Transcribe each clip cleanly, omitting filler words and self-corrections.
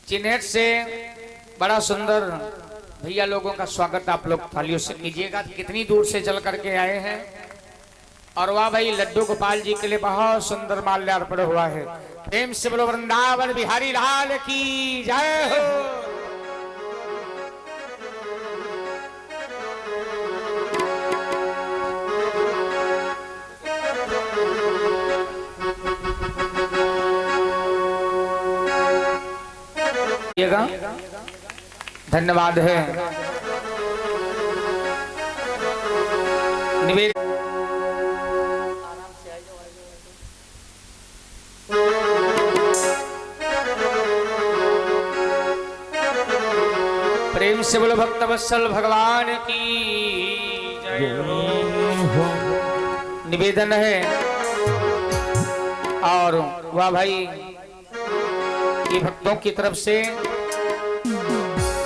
चिन्हट से बड़ा सुंदर भैया लोगों का स्वागत आप लोग थालियों से कीजिएगा। कितनी दूर से चल करके आए हैं और वाह भाई लड्डू गोपाल जी के लिए बहुत सुंदर माल्यार्पण हुआ है। प्रेम से बोलो वृंदावन बिहारी लाल की जय हो। धन्यवाद है। निवेदन प्रेम से बोलो भक्तवत्सल भगवान की जय हो। निवेदन है और वाह भाई ये भक्तों की तरफ से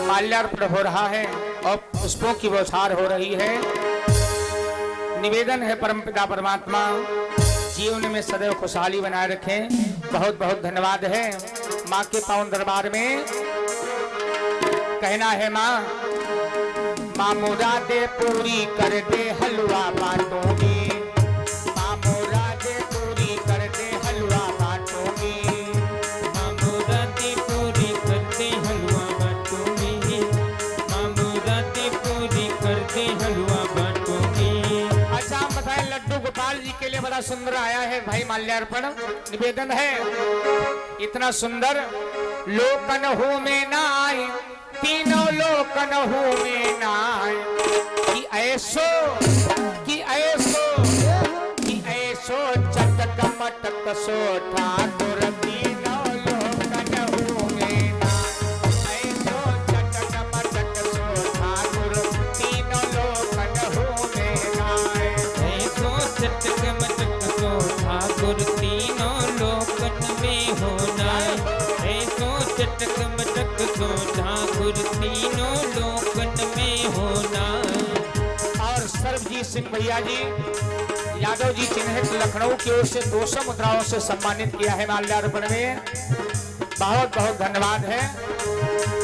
माल्यार्पण हो रहा है और पुष्पों की बौछार हो रही है। निवेदन है परमपिता परमात्मा जीवन में सदैव खुशहाली बनाए रखें। बहुत बहुत धन्यवाद है। माँ के पावन दरबार में कहना है माँ माँ मुरादे पूरी कर दे हलवा बाटों में। माँ मुरादे पूरी कर दे हलवा बाटों में। माँ मुरादे पूरी कर दे हलवा बाटों में। माँ मुरादे पूरी कर दे हलवा बाटों में। अच्छा हम बताएं लड्डू गोपाल जी के लिए बड़ा सुंदर आया है भाई माल्यार्पण। निवेदन है इतना सुंदर लोकन हो में ना आए तीनों लोकन हो में ना आए कि ऐसो चटक मटक सो ठाकुर तीनों लोकन हो में ना ऐसो चटक मटक सो ठाकुर तीनों लोकन हो में ना ऐसो चटक मटक सो ठाकुर तीनों लोकन में होना। ऐसो चटक मटक सो ठाकुर तीनों लोकन में होना। और सर्वजीत सिंह भैया जी यादव जी चिन्हित लखनऊ की ओर से 200 मुद्राओं से सम्मानित किया है माल्यार्पण में। बहुत बहुत धन्यवाद है।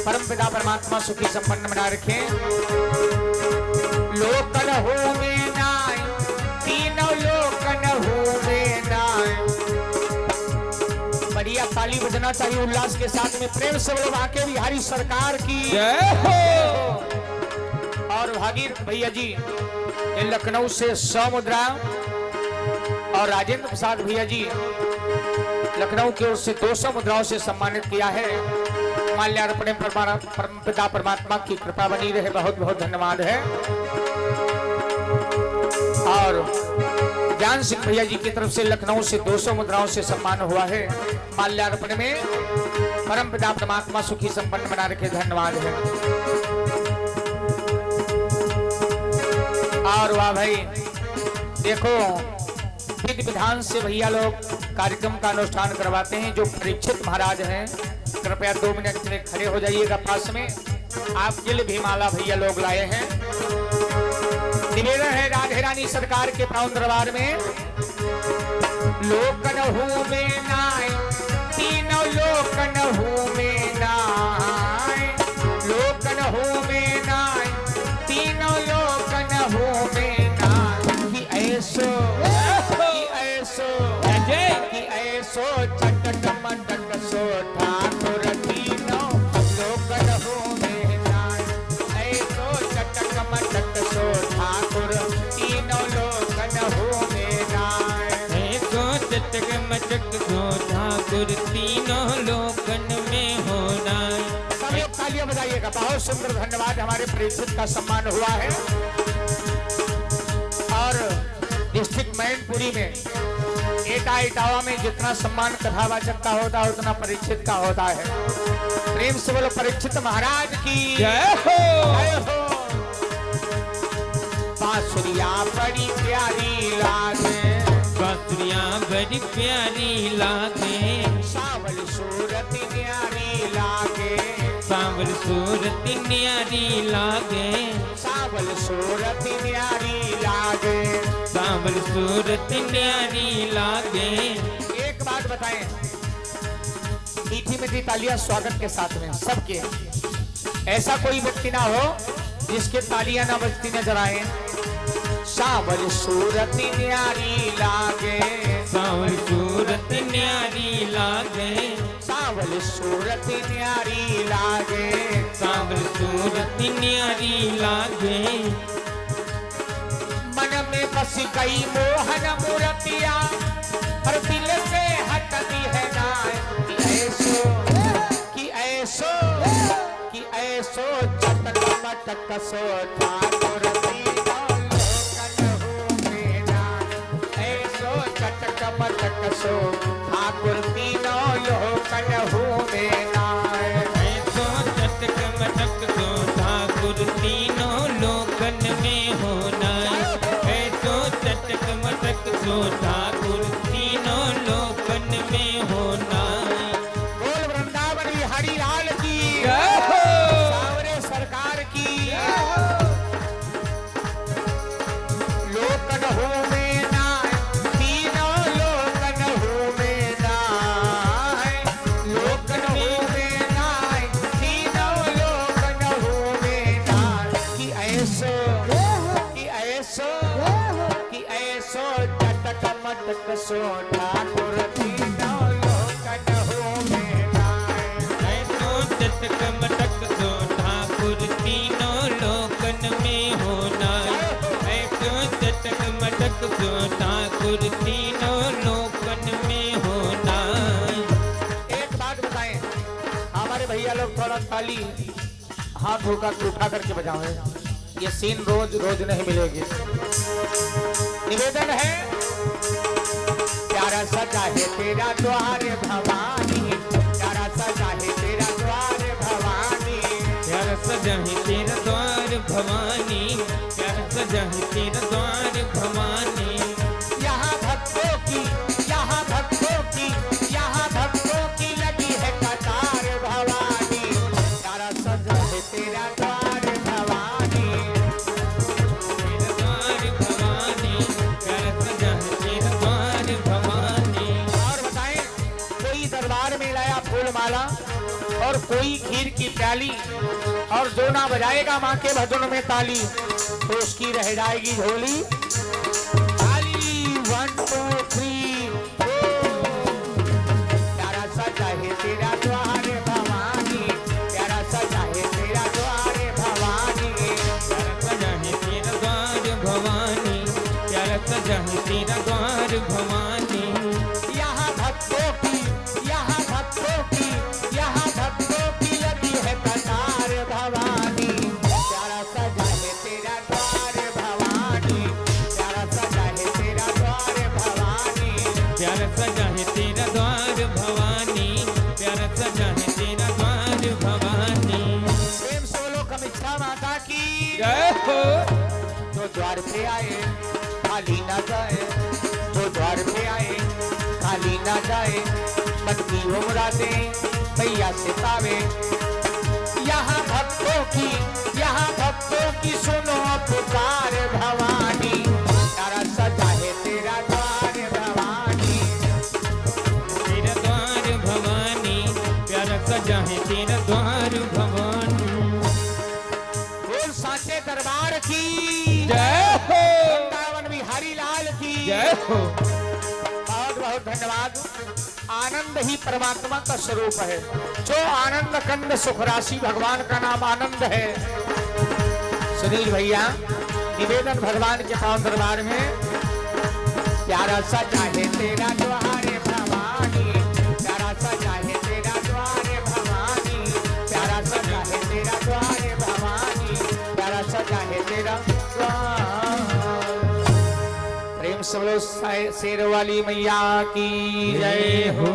परमपिता परमात्मा सुखी संपन्न बना रखें। लोकन हो में नाय तीनों लोकन हो में नाय। बढ़िया ताली बजना चाहिए उल्लास के साथ में। प्रेम से बोलो बांके बिहारी सरकार की जय हो। और भागीर भैया जी ये लखनऊ से 100 मुद्रा और राजेंद्र प्रसाद भैया जी लखनऊ की ओर से 200 मुद्राओं से सम्मानित किया है। माल्यार्पण परमपिता परमात्मा की कृपा बनी रहे। बहुत बहुत धन्यवाद है। और ज्ञान सिंह भैया जी की तरफ से लखनऊ से 200 मुद्राओं से सम्मान हुआ है। माल्यार्पण में परमपिता परमात्मा सुखी संपन्न बना रखे। धन्यवाद है। और वाह भाई देखो विधि विधान से भैया लोग कार्यक्रम का अनुष्ठान करवाते हैं। जो परीक्षित महाराज हैं कृपया 2 मिनट में खड़े हो जाइएगा पास में। आपके लिए भी माला भैया लोग लाए हैं। निवेदन है राधे रानी सरकार के पावन दरबार में लोकन हो में नाय तीनों लोकन हो में नाय। लोकन हो में नाय तीनों लोकन हो में नाय कि ऐसो चटक मटक सो ठाकुर तीनों लोकन हो में नाय। ऐसो चटक मटक सो ठाकुर तीनों लोकन हो में नाय। ऐसो चटक मटक सो ठाकुर तीनों लोकन में होना। सब लोग तालियां बजाइएगा। बहुत सुंदर धन्यवाद। हमारे प्रेषित का सम्मान हुआ है। और डिस्ट्रिक्ट मैनपुरी में इटावा में जितना सम्मान कथावाचक का होता है उतना परीक्षित का होता है। प्रेम से बोलो परीक्षित महाराज की जय हो। जय हो। बांसुरिया बड़ी प्यारी लागे। बांसुरिया बड़ी प्यारी लागे। सावल सूरत न्यारी लागे। सावल सूरत न्यारी लागे। सावल सूरत न्यारी लागे। सावल सूरत न्यारी लागे। एक बात बताएं मीठी मीठी तालियां स्वागत के साथ में सबके। ऐसा कोई व्यक्ति ना हो जिसके तालियां ना बजती नजर आए। सावल सूरत न्यारी लागे, सावल सूरत न्यारी लागे, सावल सूरत न्यारी लागे, सावल सूरत न्यारी लागे। मन में बस गई मोहन मूर्तिया, पर दिल से हटती है ना। कि ऐसो कि ऐसो चटक मटक सो ठाकुर तीनों लोकन हूँ ना। ऐसो चटक मटक सो ठाकुर तीनों लोकन हूँ ना। ऐसो चटक मटक सो ठाकुर तीनों लोकन में होना। ऐसो चटक मटक सो ठाकुर तीनों लोकन में होना। बोल वृंदावन बिहारी लाल की, सावरे सरकार की। लोकन हूँ में ना, तीनों लोकन हूँ में ना। लोकन हूँ में ना, तीनों लोकन हूँ में ना। कि ऐसो कि ऐसो कि ऐसो चटक मटक सो ठाकुर तीनों लोकन हूँ में ना। ऐसो चटक मटक सो ठाकुर तीनों लोकन में होना। ऐसो चटक मटक सो ठाकुर तीनों लोकन में होना। एक बात बताएं, हमारे भैया लोग थोड़ा ताली हाथ उठा करके बजाओ। ये सीन रोज रोज नहीं मिलेगी। निवेदन है, प्यारा सजा है तेरा द्वार भवानी, प्यारा सजा है तेरा द्वार भवानी। प्यारा सजा है तेरा द्वार भवानी, प्यारा सजा है तेरा द्वार भवानी। यहाँ भक्तों की, यहाँ भक्तों की, यहाँ भक्तों की लगी है कतार भवानी। प्यारा सजा है तेरा द्वार भवानी। तेरा द्वार भवानी, प्यारा सजा है तेरा द्वार भवानी। और बताएं, कोई दरबार में लाया फूल माला और कोई खीर की प्याली, और जो ना बजाएगा माँ के भजन में ताली, तो उसकी रह जाएगी झोली ताली। 1 2 3 प्यारा सजा है तेरा द्वार भवानी, प्यारा सजा है तेरा द्वार भवानी। प्यारा सजा है तेरा द्वार भवानी, प्यारा सजा है तेरा द्वार भवानी। यहाँ भक्तों की, यहाँ भक्तों की, यहाँ भक्तों की लगी है कतार भवानी। प्यारा सजा है तेरा द्वार भवानी, प्यारा सजा है तेरा द्वार भवानी। प्यारा सजा है तेरा द्वार भवानी, प्यारा सजा है तेरा द्वार भवानी। प्रेम सोलो कमिच्छा माता की जय हो। जो द्वार पे आए खाली ना जाए, जो द्वार पे आए खाली ना जाए। मन की उमरातें भैया से पावे। यहाँ भक्तों की, यहाँ भक्तों की सुनो पुकार भवानी। प्यारा सजा है तेरा द्वार भवानी, तेरा द्वार भवानी, प्यारा सजा है तेरा द्वार भवानी। बोल साचे दरबार की जय हो। वृंदावन बिहारी लाल की जय हो। बहुत बहुत धन्यवाद। आनंद ही परमात्मा का स्वरूप है। जो आनंद कंद सुख राशि, भगवान का नाम आनंद है। सुनील भैया, निवेदन भगवान के पावन दरबार में, प्यारा सजा है तेरा द्वार भवानी, प्यारा सजा है तेरा द्वार भवानी, प्यारा सजा है तेरा द्वार भवानी, प्यारा सजा है तेरा द्वार। प्रेम से बोलो शेर वाली मैया की जय हो।